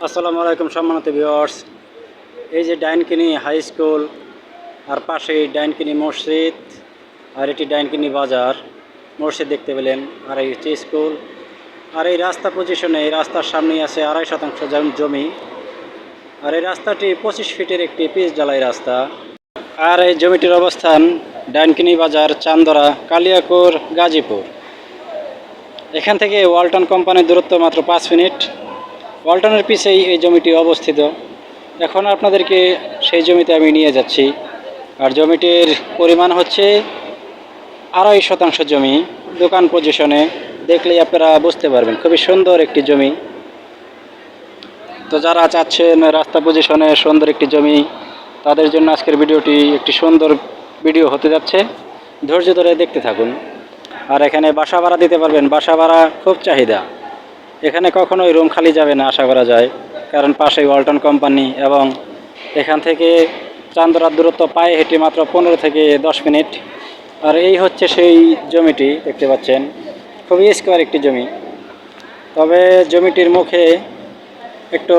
আসসালামু আলাইকুম সম্মানিত ভিউয়ার্স। এই যে ডাইনকিনি হাই স্কুল, আর পাশেই ডাইনকিনি মসজিদ, আর এটি ডাইনকিনি বাজার। মসজিদ দেখতে পেলেন, আর এই হচ্ছে স্কুল। আর এই রাস্তা পজিশনে, এই রাস্তার সামনেই আছে 2.5 শতাংশ জমি। আর এই রাস্তাটি 25 ফিটের একটি পিচ ঢালাই রাস্তা। আর এই জমিটির অবস্থান ডাইনকিনি বাজার, চান্দরা, কালিয়াকৈর, গাজীপুর। এখান থেকে ওয়ালটন কোম্পানির দূরত্ব মাত্র 5 মিনিট। ওয়ালটনের পিছেই এই জমিটি অবস্থিত। এখন আপনাদেরকে সেই জমিতে আমি নিয়ে যাচ্ছি। আর জমিটির পরিমাণ হচ্ছে 2.5 শতাংশ জমি। দোকান পজিশনে দেখলেই আপনারা বুঝতে পারবেন, খুবই সুন্দর একটি জমি। তো যারা চাচ্ছেন রাস্তা পজিশনে সুন্দর একটি জমি, তাদের জন্য আজকের ভিডিওটি একটি সুন্দর ভিডিও হতে যাচ্ছে। ধৈর্য ধরে দেখতে থাকুন। আর এখানে বাসা ভাড়া দিতে পারবেন, বাসা ভাড়া খুব চাহিদা। এখানে কখনোই রুম খালি যাবে না আশা করা যায়, কারণ পাশেই ওয়ালটন কোম্পানি এবং এখান থেকে চান্দরার দূরত্ব পায়ে হেঁটে মাত্র 15 থেকে 10 মিনিট। আর এই হচ্ছে সেই জমিটি দেখতে পাচ্ছেন, খুবই স্কোয়ার একটি জমি। তবে জমিটির মুখে একটু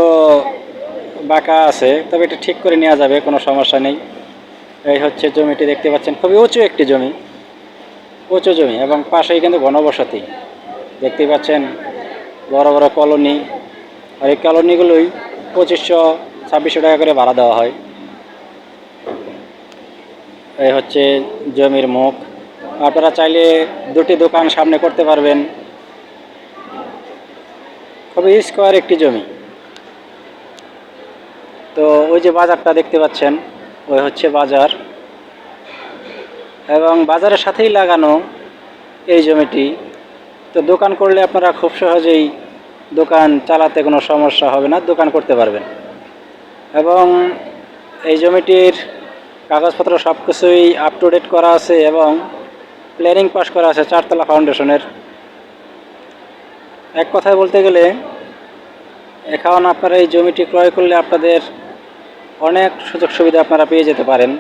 বাঁকা আছে, তবে এটা ঠিক করে নেওয়া যাবে, কোনো সমস্যা নেই। এই হচ্ছে জমিটি দেখতে পাচ্ছেন, খুবই উঁচু একটি জমি, উঁচু জমি এবং পাশেই কিন্তু ঘনবসতি দেখতে পাচ্ছেন, বড় বড় কলোনি। আর এই কলোনিগুলোই 2500-2600 টাকা করে ভাড়া দেওয়া হয়। এই হচ্ছে জমির মুখ। আপনারা চাইলে দুটি দোকান সামনে করতে পারবেন। খুবই স্কোয়ার একটি জমি। তো ওই যে বাজারটা দেখতে পাচ্ছেন, ওই হচ্ছে বাজার, এবং বাজারের সাথেই লাগানো এই জমিটি। তো দোকান করলে আপনারা খুব সহজেই দোকান চালাতে কোনো সমস্যা হবে না, দোকান করতে পারবেন। এবং এই জমিটির কাগজপত্র সব কিছুই আপ টু ডেট করা আছে এবং প্ল্যানিং পাস করা আছে 4 তলা ফাউন্ডেশনের। এক কথায় বলতে গেলে, এখন আপনারা এই জমিটি ক্রয় করলে আপনাদের অনেক সুযোগ সুবিধা আপনারা পেয়ে যেতে পারেন।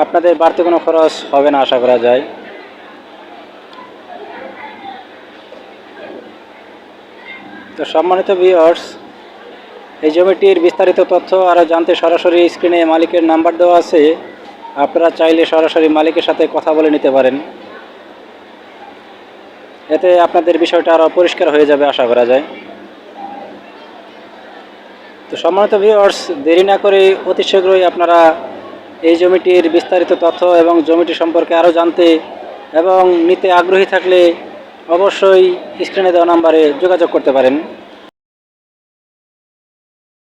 আপনাদের বাড়তি কোনো খরচ হবে না আশা করা যায়। তো সম্মানিত ভিউয়ার্স, এই জমিটির বিস্তারিত তথ্য আরও জানতে সরাসরি স্ক্রিনে মালিকের নাম্বার দেওয়া আছে। আপনারা চাইলে সরাসরি মালিকের সাথে কথা বলে নিতে পারেন। এতে আপনাদের বিষয়টা আরও পরিষ্কার হয়ে যাবে আশা করা যায়। তো সম্মানিত ভিউয়ার্স, দেরি না করে অতি শীঘ্রই আপনারা এই জমিটির বিস্তারিত তথ্য এবং জমিটি সম্পর্কে আরও জানতে এবং নিতে আগ্রহী থাকলে অবশ্যই স্ক্রিনে দেওয়া নাম্বারে যোগাযোগ করতে পারেন।